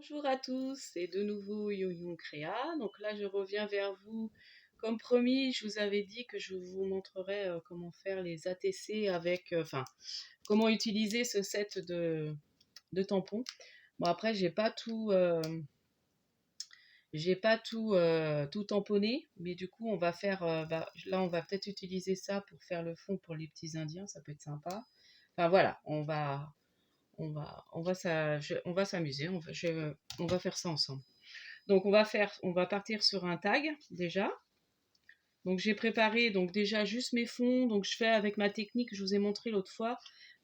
Bonjour à tous, c'est de nouveau Yo-Yo Créa. Donc là, je reviens vers vous. Comme promis, je vous avais dit que je vous montrerai comment faire les ATC avec, comment utiliser ce set de tampons. Bon, après, j'ai pas tout tamponné, mais du coup, on va faire, là, on va peut-être utiliser ça pour faire le fond pour les petits Indiens, ça peut être sympa. Enfin voilà, on va s'amuser, on va faire ça ensemble. Donc on va partir sur un tag déjà. Donc j'ai préparé donc déjà juste mes fonds. Donc je fais avec ma technique que je vous ai montré l'autre fois,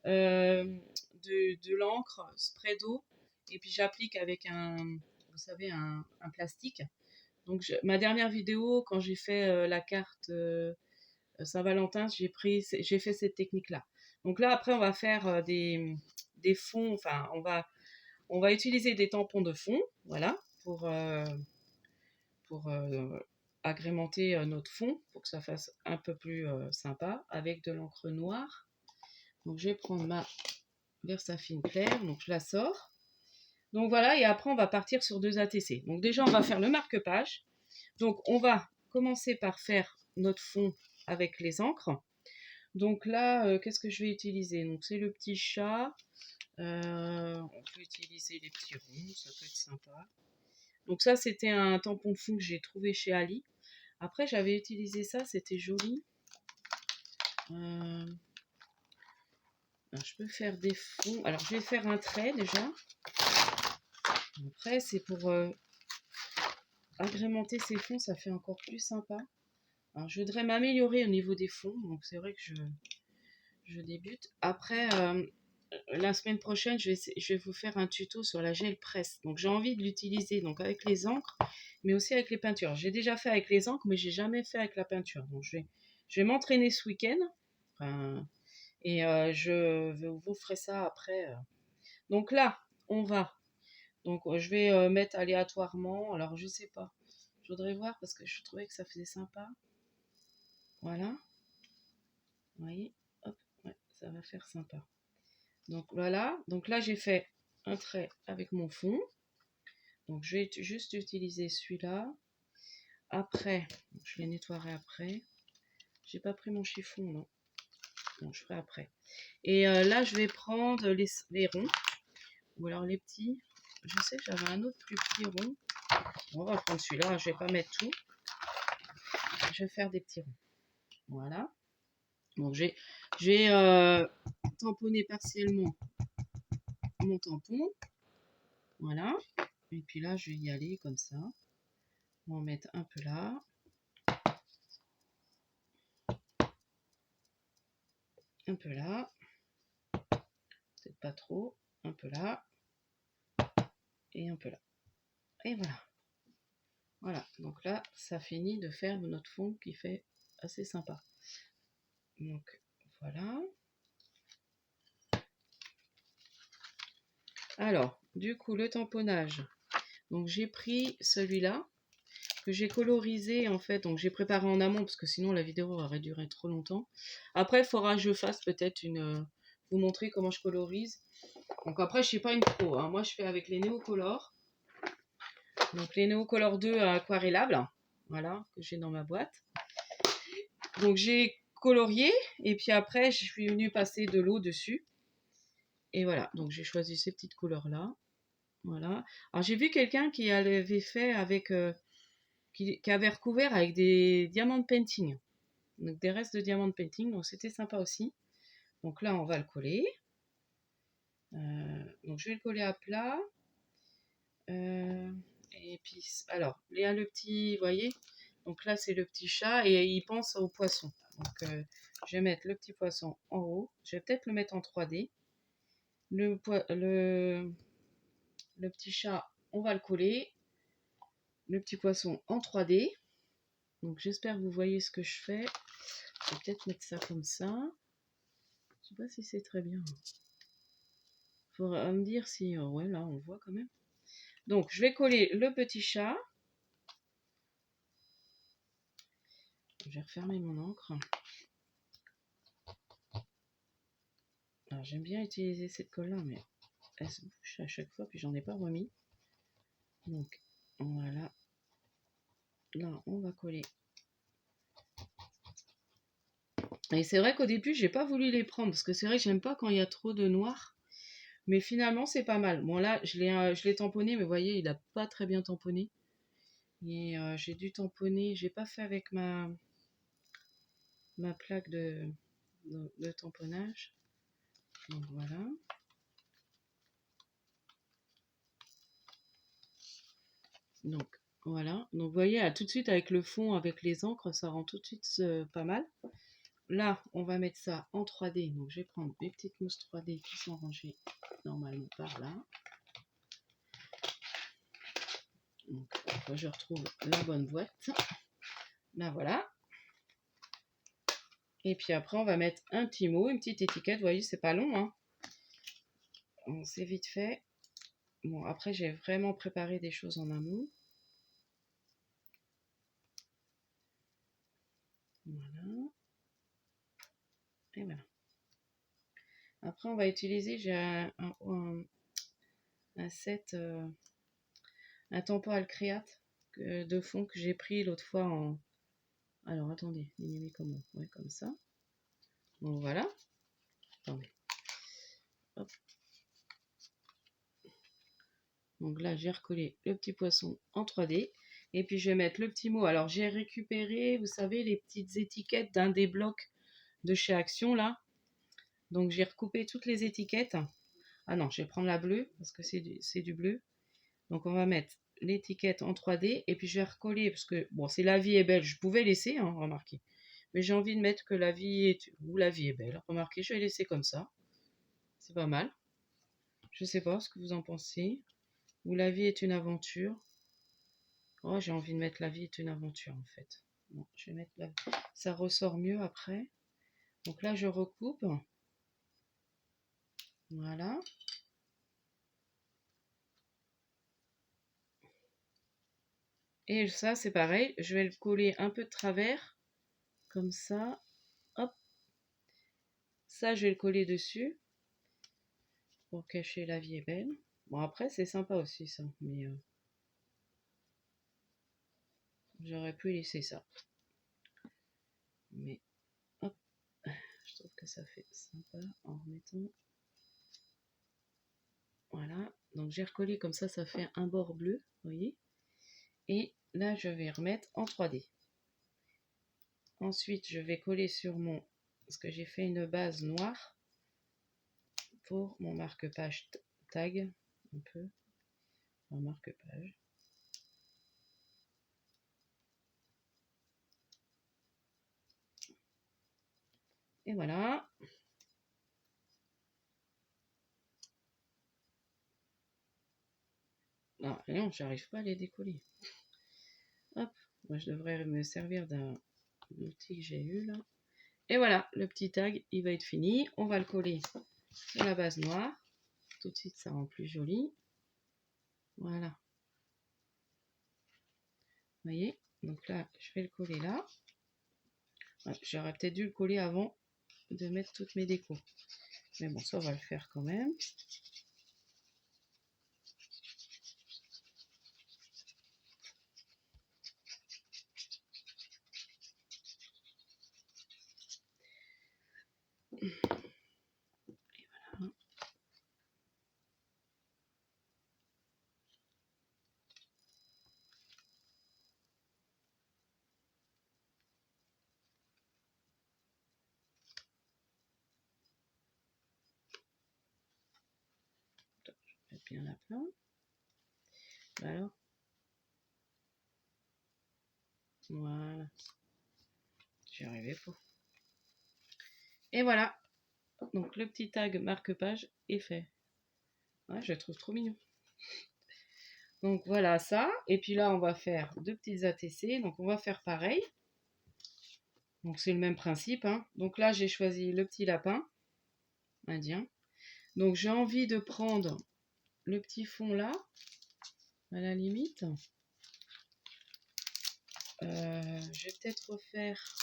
de l'encre, spray d'eau, et puis j'applique avec vous savez, un plastique. Donc ma dernière vidéo, quand j'ai fait la carte Saint-Valentin, j'ai fait cette technique-là. Donc là après on va faire des fonds. Enfin on va utiliser des tampons de fond, voilà, pour agrémenter notre fond, pour que ça fasse un peu plus sympa, avec de l'encre noire. Donc je vais prendre ma Versafine claire, donc je la sors. Donc voilà, et après on va partir sur 2 ATC. Donc déjà on va faire le marque-page. Donc on va commencer par faire notre fond avec les encres. Donc là, qu'est-ce que je vais utiliser? Donc c'est le petit chat. On peut utiliser les petits ronds, ça peut être sympa. Donc ça, c'était un tampon de fond que j'ai trouvé chez Ali. Après, j'avais utilisé ça, c'était joli. Je peux faire des fonds. Alors, je vais faire un trait déjà. Après, c'est pour agrémenter ces fonds, ça fait encore plus sympa. Alors, je voudrais m'améliorer au niveau des fonds, donc c'est vrai que je débute. Après, la semaine prochaine, je vais vous faire un tuto sur la gel presse. Donc, j'ai envie de l'utiliser donc avec les encres, mais aussi avec les peintures. J'ai déjà fait avec les encres, mais j'ai jamais fait avec la peinture. Donc, je vais m'entraîner ce week-end. Enfin, et vous ferai ça après. Donc là, on va. Donc, je vais mettre aléatoirement. Alors, je sais pas. Je voudrais voir parce que je trouvais que ça faisait sympa. Voilà. Vous voyez, hop, ouais, ça va faire sympa. Donc voilà, donc là j'ai fait un trait avec mon fond. Donc je vais juste utiliser celui-là. Après, je les nettoierai après. J'ai pas pris mon chiffon, non. Donc je ferai après. Et là je vais prendre les ronds. Ou alors les petits. Je sais que j'avais un autre plus petit rond. Bon, on va prendre celui-là, je vais pas mettre tout. Je vais faire des petits ronds. Voilà. Donc j'ai tamponné partiellement mon tampon. Voilà. Et puis là, je vais y aller comme ça. On va en mettre un peu là. Un peu là. Peut-être pas trop. Un peu là. Et un peu là. Et voilà. Voilà. Donc là, ça finit de faire notre fond qui fait assez sympa. Donc voilà. Alors, du coup, le tamponnage. Donc j'ai pris celui-là que j'ai colorisé en fait. Donc j'ai préparé en amont parce que sinon la vidéo aurait duré trop longtemps. Après, il faudra que je fasse peut-être vous montrer comment je colorise. Donc après, je suis pas une pro, hein. Moi, je fais avec les Neocolor. Donc les Neocolor 2 aquarellables. Voilà, que j'ai dans ma boîte. Donc j'ai colorié et puis après, je suis venue passer de l'eau dessus. Et voilà, donc j'ai choisi ces petites couleurs-là. Voilà. Alors j'ai vu quelqu'un qui avait fait avec... qui avait recouvert avec des diamants de painting. Donc des restes de diamants de painting, donc c'était sympa aussi. Donc là, on va le coller. Donc je vais le coller à plat. Et puis, alors, il y a le petit, vous voyez, donc là c'est le petit chat et il pense au poisson. Donc je vais mettre le petit poisson en haut. Je vais peut-être le mettre en 3D. Le petit chat, on va le coller. Le petit poisson en 3D. Donc j'espère que vous voyez ce que je fais. Je vais peut-être mettre ça comme ça. Je sais pas si c'est très bien. Il faudra me dire si... ouais, là on le voit quand même. Donc je vais coller le petit chat. Je vais refermer mon encre. Alors j'aime bien utiliser cette colle là, mais elle se bouche à chaque fois, puis j'en ai pas remis. Donc voilà, là on va coller. Et c'est vrai qu'au début j'ai pas voulu les prendre parce que c'est vrai que j'aime pas quand il y a trop de noir. Mais finalement c'est pas mal. Bon là je l'ai tamponné, mais vous voyez il a pas très bien tamponné. Et j'ai dû tamponner, j'ai pas fait avec ma plaque de tamponnage. Donc voilà. Donc voilà. Donc vous voyez, tout de suite avec le fond, avec les encres, ça rend tout de suite pas mal. Là, on va mettre ça en 3D. Donc je vais prendre mes petites mousses 3D qui sont rangées normalement par là. Donc je retrouve la bonne boîte. Là voilà. Et puis après, on va mettre un petit mot, une petite étiquette. Vous voyez, c'est pas long, hein. C'est vite fait. Bon, après, j'ai vraiment préparé des choses en amont. Voilà. Et voilà. Après, on va utiliser, j'ai un set, un tampon Alcréate de fond que j'ai pris l'autre fois en... Alors, attendez, il est mis comment? Ouais, comme ça. Donc, voilà. Attendez. Hop. Donc là, j'ai recollé le petit poisson en 3D. Et puis, je vais mettre le petit mot. Alors, j'ai récupéré, vous savez, les petites étiquettes d'un des blocs de chez Action, là. Donc, j'ai recoupé toutes les étiquettes. Ah non, je vais prendre la bleue, parce que c'est du bleu. Donc, on va mettre l'étiquette en 3D. Et puis, je vais recoller, parce que, bon, c'est La vie est belle. Je pouvais laisser, hein, remarquez. Mais j'ai envie de mettre que la vie est... Ou la vie est belle. Remarquez, je vais laisser comme ça. C'est pas mal. Je sais pas ce que vous en pensez. Ou la vie est une aventure. Oh, j'ai envie de mettre la vie est une aventure, en fait. Bon, je vais mettre la... Ça ressort mieux après. Donc là, je recoupe. Voilà. Et ça, c'est pareil. Je vais le coller un peu de travers. Comme ça. Hop. Ça, je vais le coller dessus. Pour cacher la vie est belle. Bon, après, c'est sympa aussi, ça. Mais j'aurais pu laisser ça. Mais, hop. Je trouve que ça fait sympa en remettant. Voilà. Donc, j'ai recollé comme ça fait un bord bleu. Vous voyez. Et là, je vais remettre en 3D. Ensuite, je vais coller sur mon... Parce que j'ai fait une base noire pour mon marque-page tag. Un peu. Un marque-page. Et voilà. Non, j'arrive pas à les décoller. Hop. Moi, je devrais me servir d'un outil que j'ai eu là. Et voilà, le petit tag, il va être fini. On va le coller sur la base noire. Tout de suite, ça rend plus joli. Voilà. Vous voyez? Donc là, je vais le coller là. Ouais, j'aurais peut-être dû le coller avant de mettre toutes mes décos. Mais bon, ça, on va le faire quand même. Et voilà. Je vais bien la plein. Alors, voilà. J'y arrivais pas. Et voilà. Donc, le petit tag marque-page est fait. Ouais, je le trouve trop mignon. Donc, voilà ça. Et puis là, on va faire deux petites ATC. Donc, on va faire pareil. Donc, c'est le même principe, hein. Donc là, j'ai choisi le petit lapin indien. Donc, j'ai envie de prendre le petit fond là, à la limite. Je vais peut-être refaire...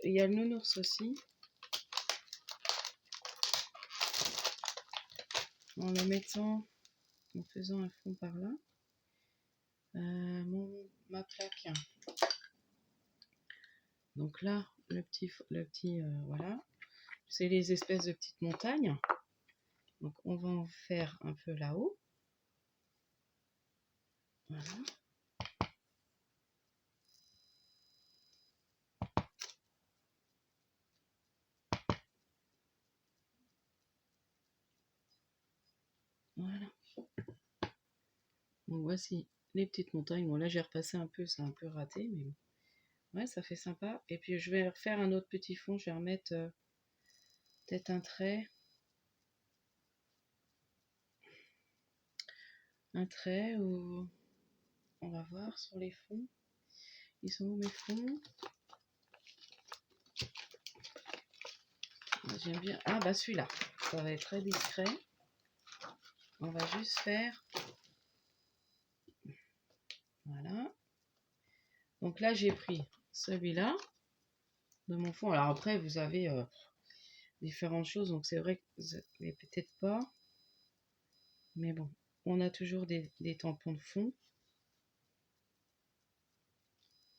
Il y a le nounours aussi. En le mettant en faisant un fond par là. Ma plaque. Donc là, le petit voilà, c'est les espèces de petites montagnes. Donc on va en faire un peu là-haut. Voilà. Voilà. Donc voici les petites montagnes. Bon là j'ai repassé un peu, c'est un peu raté, mais ouais, ça fait sympa. Et puis je vais refaire un autre petit fond. Je vais remettre peut-être un trait. Un trait ou on va voir sur les fonds. Ils sont où mes fonds? J'aime bien. Ah bah celui-là. Ça va être très discret. On va juste faire. Voilà. Donc là j'ai pris celui-là de mon fond. Alors après vous avez différentes choses. Donc c'est vrai que vous n'avez peut-être pas. Mais bon, on a toujours des tampons de fond.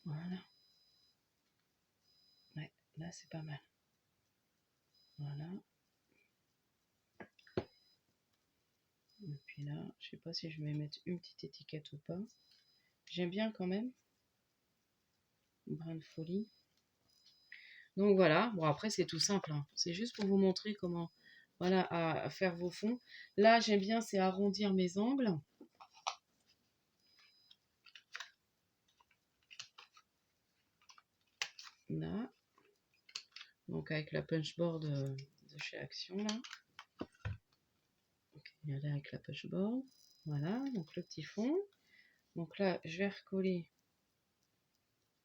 Voilà. Ouais, là c'est pas mal. Voilà. Et puis là, je sais pas si je vais mettre une petite étiquette ou pas. J'aime bien quand même. Brin de folie. Donc voilà. Bon après c'est tout simple. Hein. C'est juste pour vous montrer comment, voilà, à faire vos fonds. Là j'aime bien, c'est arrondir mes angles. Là. Donc avec la punchboard de chez Action là. Ok, il y a là avec la punchboard. Voilà, donc le petit fond. Donc là, je vais recoller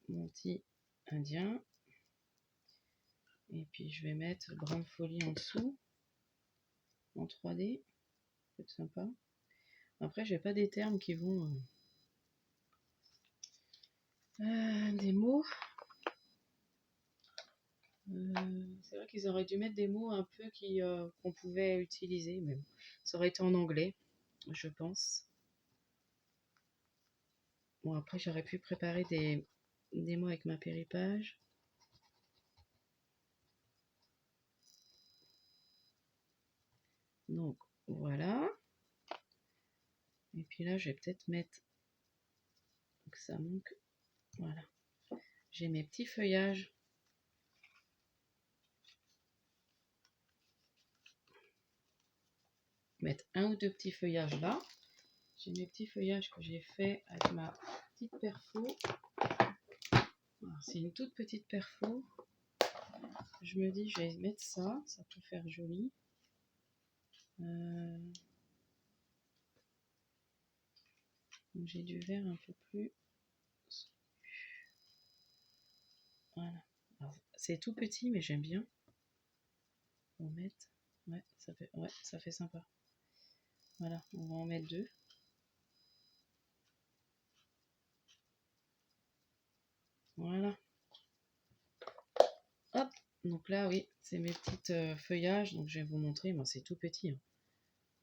mon petit indien. Et puis je vais mettre brin de folie en dessous. En 3D. C'est sympa. Après, j'ai pas des termes qui vont... des mots. C'est vrai qu'ils auraient dû mettre des mots un peu qu'on pouvait utiliser. Mais bon, ça aurait été en anglais, je pense. Bon, après, j'aurais pu préparer des mots avec ma péripage. Donc, voilà. Et puis là, je vais peut-être mettre... Donc, ça manque... Voilà. J'ai mes petits feuillages. Mettre un ou deux petits feuillages là. J'ai mes petits feuillages que j'ai fait avec ma petite perfo. C'est une toute petite perfo. Je me dis, je vais mettre ça, ça peut faire joli. J'ai du vert un peu plus. Voilà. C'est tout petit, mais j'aime bien. On va mettre. Ouais, ça fait sympa. Voilà, on va en mettre deux. Voilà. Hop. Donc là, oui, c'est mes petites feuillages. Donc je vais vous montrer. Moi, c'est tout petit. Hein.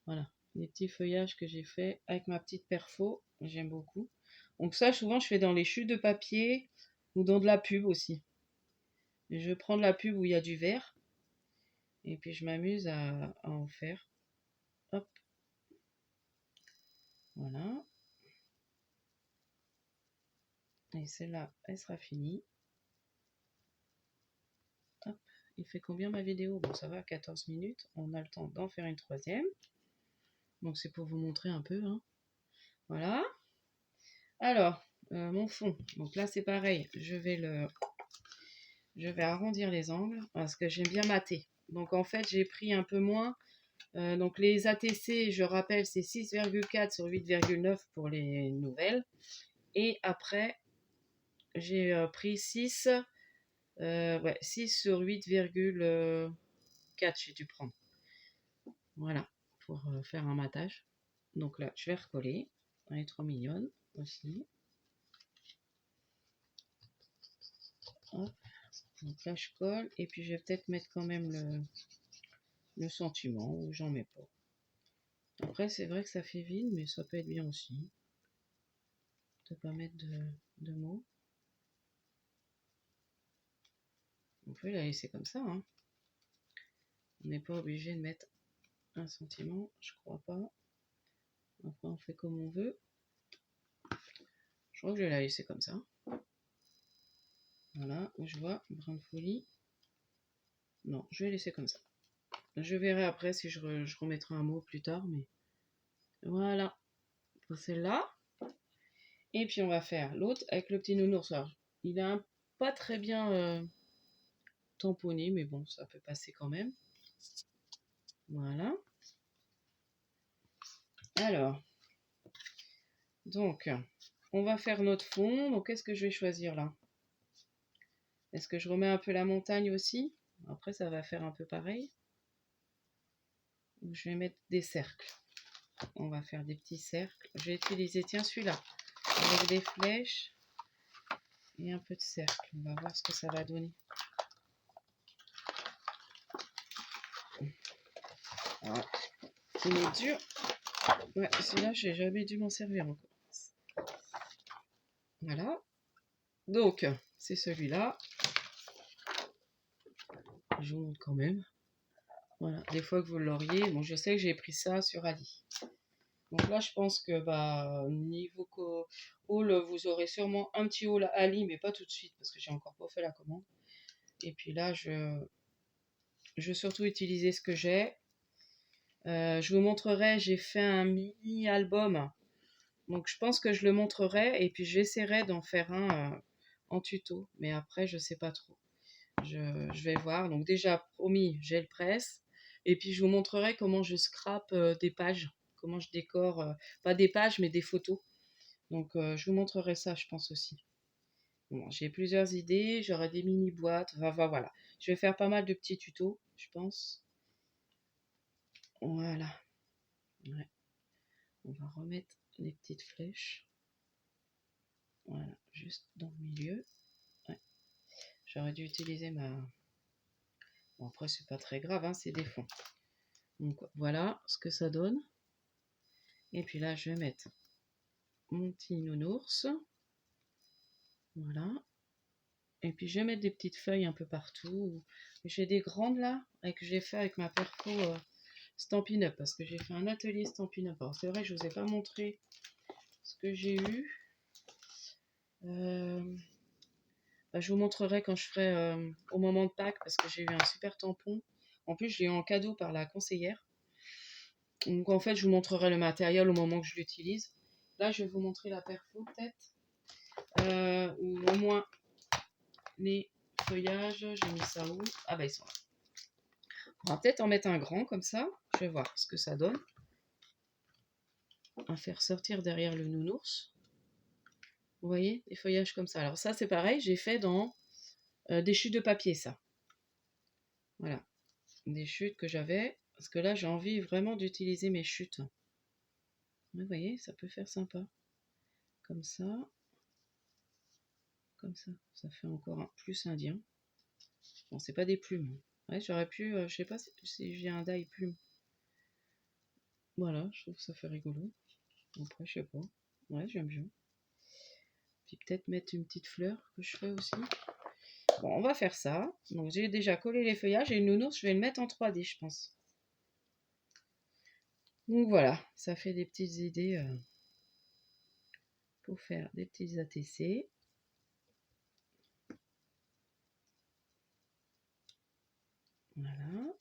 Voilà. Les petits feuillages que j'ai fait avec ma petite perfo. J'aime beaucoup. Donc ça, souvent, je fais dans les chutes de papier ou dans de la pub aussi. Je prends de la pub où il y a du vert. Et puis je m'amuse à en faire. Hop. Voilà. Et celle-là, elle sera finie. Hop. Il fait combien ma vidéo? Bon, ça va, 14 minutes. On a le temps d'en faire une troisième. Donc c'est pour vous montrer un peu. Hein. Voilà. Alors, mon fond. Donc là, c'est pareil. Je vais arrondir les angles parce que j'aime bien mater. Donc en fait, j'ai pris un peu moins. Donc les ATC, je rappelle, c'est 6,4 sur 8,9 pour les nouvelles. Et après, j'ai pris 6, 6 sur 8,4, j'ai dû prendre. Voilà, pour faire un matage. Donc là, je vais recoller. Elle est trop mignonne aussi. Hop. Donc là, je colle. Et puis, je vais peut-être mettre quand même le sentiment ou j'en mets pas. Après, c'est vrai que ça fait vide, mais ça peut être bien aussi. De pas mettre de mots. On peut la laisser comme ça. Hein. On n'est pas obligé de mettre un sentiment, je crois pas. Après, on fait comme on veut. Je crois que je vais la laisser comme ça. Voilà, je vois, brin de folie. Non, je vais laisser comme ça. Je verrai après si je remettrai un mot plus tard, mais voilà, pour celle-là. Et puis on va faire l'autre avec le petit nounours. Alors, il a pas très bien tamponné, mais bon, ça peut passer quand même. Voilà. Alors, donc, on va faire notre fond. Donc, qu'est-ce que je vais choisir là? Est-ce que je remets un peu la montagne aussi? Après, ça va faire un peu pareil. Je vais mettre des cercles. On va faire des petits cercles. Je vais utiliser, tiens, celui-là, avec des flèches et un peu de cercle. On va voir ce que ça va donner. Alors, il est dur. Ouais, celui-là, j'ai jamais dû m'en servir encore. Voilà. Donc, c'est celui-là. Je vous montre quand même. Voilà, des fois que vous l'auriez. Bon, je sais que j'ai pris ça sur Ali. Donc là, je pense que niveau haul, vous aurez sûrement un petit haul à Ali, mais pas tout de suite parce que j'ai encore pas fait la commande. Et puis là, je vais surtout utiliser ce que j'ai. Je vous montrerai, j'ai fait un mini-album. Donc je pense que je le montrerai et puis j'essaierai d'en faire un en tuto. Mais après, je sais pas trop. Je vais voir. Donc déjà, promis, j'ai le presse. Et puis je vous montrerai comment je scrape des pages. Comment je décore, pas des pages, mais des photos. Donc je vous montrerai ça, je pense aussi. Bon, j'ai plusieurs idées. J'aurai des mini-boîtes. Enfin, voilà. Je vais faire pas mal de petits tutos, je pense. Voilà. Ouais. On va remettre les petites flèches. Voilà, juste dans le milieu. Ouais. J'aurais dû utiliser ma... Bon, après, c'est pas très grave, hein, c'est des fonds. Donc, voilà ce que ça donne. Et puis là, je vais mettre mon petit nounours. Voilà. Et puis, je vais mettre des petites feuilles un peu partout. J'ai des grandes là, que j'ai fait avec ma perfo Stampin' Up, parce que j'ai fait un atelier Stampin' Up. Alors, c'est vrai, je vous ai pas montré ce que j'ai eu. Je vous montrerai quand je ferai au moment de Pâques, parce que j'ai eu un super tampon. En plus, je l'ai eu en cadeau par la conseillère. Donc en fait, je vous montrerai le matériel au moment que je l'utilise. Là, je vais vous montrer la perfo peut-être. Ou au moins les feuillages. J'ai mis ça où? Ah bah ils sont là. On va peut-être en mettre un grand comme ça. Je vais voir ce que ça donne. On va faire sortir derrière le nounours. Vous voyez, des feuillages comme ça. Alors ça, c'est pareil, j'ai fait dans des chutes de papier, ça. Voilà. Des chutes que j'avais. Parce que là, j'ai envie vraiment d'utiliser mes chutes. Vous voyez, ça peut faire sympa. Comme ça. Comme ça. Ça fait encore un plus indien. Bon, c'est pas des plumes. Ouais, j'aurais pu... je sais pas si j'ai un die plume. Voilà, je trouve que ça fait rigolo. Après, je sais pas. Ouais, j'aime bien. Puis peut-être mettre une petite fleur que je ferai aussi. Bon, on va faire ça. Donc j'ai déjà collé les feuillages et le nounours, je vais le mettre en 3D, je pense. Donc voilà, ça fait des petites idées pour faire des petits ATC. Voilà.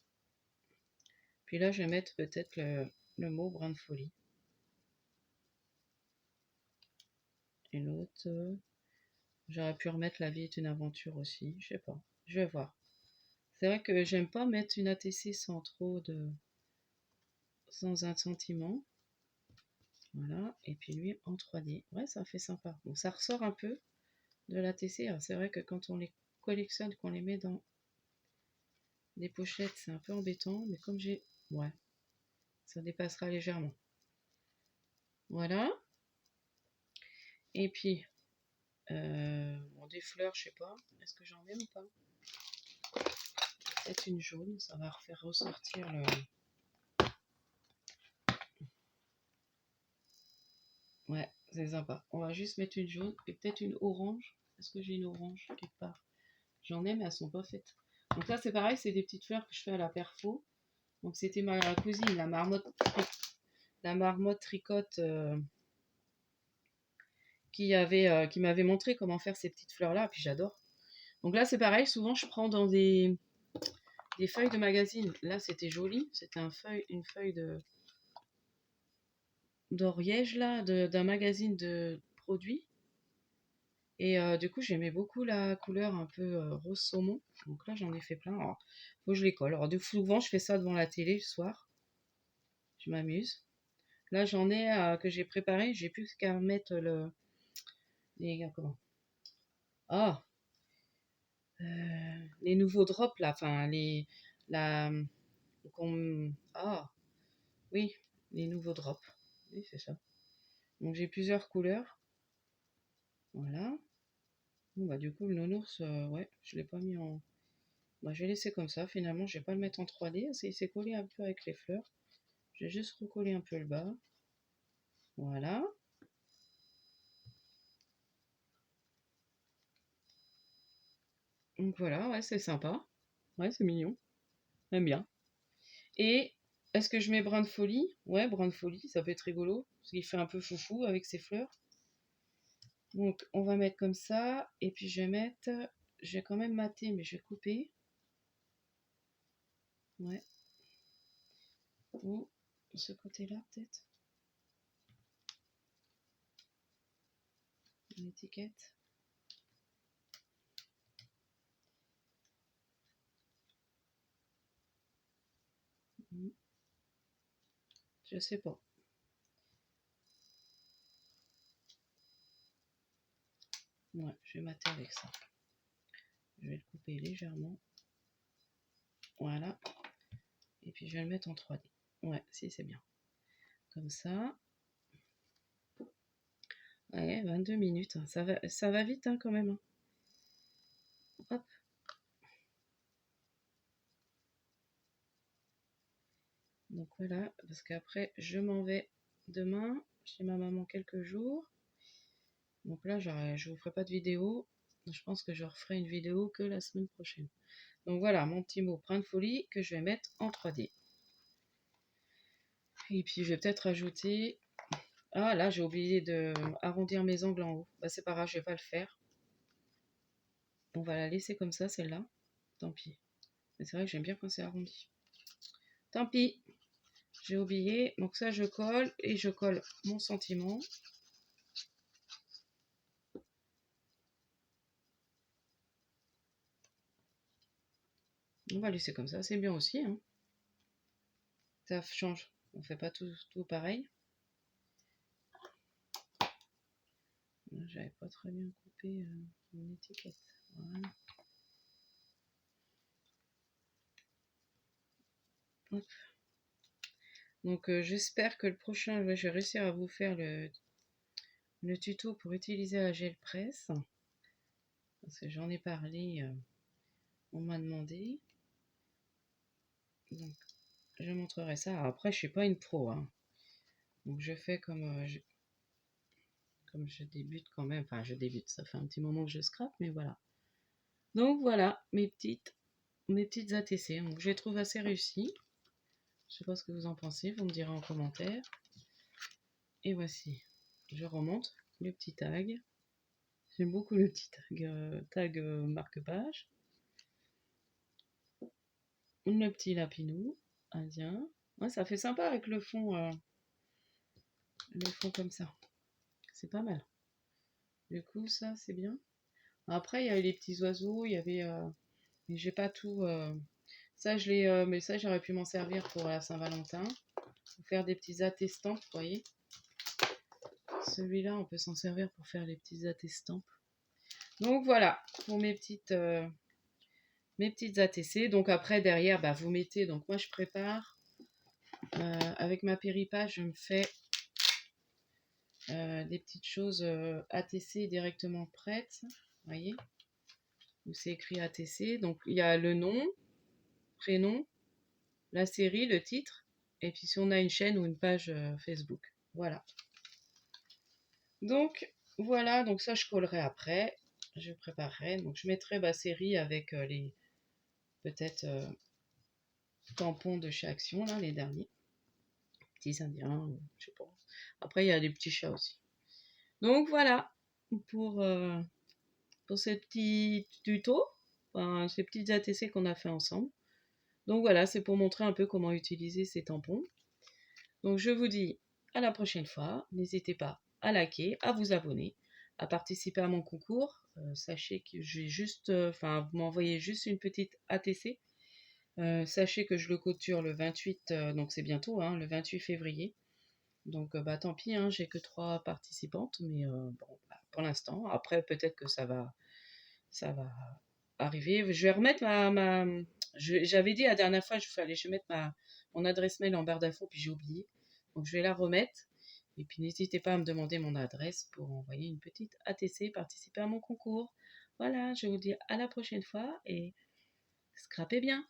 Puis là, je vais mettre peut-être le mot brin de folie. Et l'autre, j'aurais pu remettre la vie est une aventure aussi. Je sais pas. Je vais voir. C'est vrai que j'aime pas mettre une ATC sans trop de... sans un sentiment. Voilà. Et puis lui en 3D. Ouais, ça fait sympa. Bon, ça ressort un peu de l'ATC. C'est vrai que quand on les collectionne, qu'on les met dans des pochettes, c'est un peu embêtant. Mais comme j'ai... Ouais. Ça dépassera légèrement. Voilà. Et puis, bon, des fleurs, je sais pas. Est-ce que j'en mets ou pas? Peut-être une jaune, ça va refaire ressortir le... C'est sympa. On va juste mettre une jaune et peut-être une orange. Est-ce que j'ai une orange quelque part? J'en ai, mais elles sont pas faites. Donc là, c'est pareil, c'est des petites fleurs que je fais à la perfo. Donc c'était ma cousine, la marmotte tricote, qui m'avait montré comment faire ces petites fleurs-là. Puis j'adore. Donc là, c'est pareil, souvent je prends dans des feuilles de magazine. Là, c'était joli. C'était une feuille d'Oriège, là, d'un magazine de produits. Et du coup, j'aimais beaucoup la couleur un peu rose saumon. Donc là, j'en ai fait plein. Alors, faut que je les colle. Alors, souvent, je fais ça devant la télé le soir. Je m'amuse. Là, j'en ai que j'ai préparé. J'ai plus qu'à mettre comment? Ah, les nouveaux drops là. Enfin, la, ah, oui, les nouveaux drops. Oui, c'est ça. Donc, j'ai plusieurs couleurs. Voilà. Bon, bah, du coup, le nounours, ouais, je l'ai pas mis en. Bah, je vais laisser comme ça. Finalement, je vais pas le mettre en 3D. C'est collé un peu avec les fleurs. Je vais juste recoller un peu le bas. Voilà. Donc voilà, ouais, c'est sympa. Ouais, c'est mignon. J'aime bien. Et est-ce que je mets brin de folie? Ouais, brin de folie, ça peut être rigolo. Parce qu'il fait un peu foufou avec ses fleurs. Donc on va mettre comme ça. Et puis je vais mettre. Je vais quand même mater, mais je vais couper. Ouais. Ou ce côté-là, peut-être. Une étiquette. Je sais pas. Ouais, je vais mater avec ça. Je vais le couper légèrement. Voilà. Et puis je vais le mettre en 3D. Ouais, si, c'est bien. Comme ça. Ouais, 22 minutes. Hein. Ça va vite hein, quand même. Hein. Hop. Donc voilà, parce qu'après, je m'en vais demain chez ma maman quelques jours. Donc là, je ne vous ferai pas de vidéo. Je pense que je referai une vidéo que la semaine prochaine. Donc voilà, mon petit mot brin de folie que je vais mettre en 3D. Et puis je vais peut-être ajouter. Ah là, j'ai oublié de arrondir mes angles en haut. Bah c'est pas grave, je vais pas le faire. On va la laisser comme ça, celle-là. Tant pis. Mais c'est vrai que j'aime bien quand c'est arrondi. Tant pis. J'ai oublié. Donc ça, je colle et je colle mon sentiment. On va laisser comme ça, c'est bien aussi. Hein. Ça change. On fait pas tout pareil. J'avais pas très bien coupé mon étiquette. Voilà. Hop. Donc j'espère que le prochain, je vais réussir à vous faire le tuto pour utiliser la gel presse. Parce que j'en ai parlé, on m'a demandé. Donc je montrerai ça. Alors, après, je suis pas une pro. Hein. Donc je fais comme je débute quand même. Enfin, je débute. Ça fait un petit moment que je scrape, mais voilà. Donc voilà mes petites ATC. Donc je les trouve assez réussies. Je sais pas ce que vous en pensez. Vous me direz en commentaire. Et voici. Je remonte le petit tag. J'aime beaucoup le petit tag marque-page. Le petit lapinou indien. Ouais, ça fait sympa avec le fond comme ça. C'est pas mal. Du coup, ça, c'est bien. Après, il y avait les petits oiseaux, il y avait... mais j'ai pas tout... Ça, je l'ai... mais ça, j'aurais pu m'en servir pour la Saint-Valentin. Pour faire des petits attestants, vous voyez. Celui-là, on peut s'en servir pour faire les petits attestants. Donc voilà, pour mes petites ATC. Donc après, derrière, bah, vous mettez... Donc moi, je prépare. Avec ma péripage, je me fais des petites choses ATC directement prêtes. Vous voyez, où c'est écrit ATC. Donc il y a le nom, prénom, la série, le titre, et puis si on a une chaîne ou une page Facebook. Voilà. Donc voilà, donc ça je collerai après. Je préparerai. Donc je mettrai ma série avec les peut-être tampons de chez Action, là, les derniers. Petits indiens, je sais pas. Après, il y a des petits chats aussi. Donc voilà pour, euh, pour ces petits tutos, enfin, ces petites ATC qu'on a fait ensemble. Donc voilà, c'est pour montrer un peu comment utiliser ces tampons. Donc je vous dis à la prochaine fois. N'hésitez pas à liker, à vous abonner, à participer à mon concours. Sachez que j'ai juste, enfin, vous m'envoyez juste une petite ATC. Sachez que je le clôture le 28, donc c'est bientôt, hein, le 28 février. Donc bah tant pis, hein, j'ai que 3 participantes, mais bon, bah, pour l'instant. Après, peut-être que ça va arriver. Je vais remettre j'avais dit la dernière fois, je vais mettre mon adresse mail en barre d'infos, puis j'ai oublié. Donc je vais la remettre. Et puis n'hésitez pas à me demander mon adresse pour envoyer une petite ATC, participer à mon concours. Voilà, je vous dis à la prochaine fois et scrapez bien.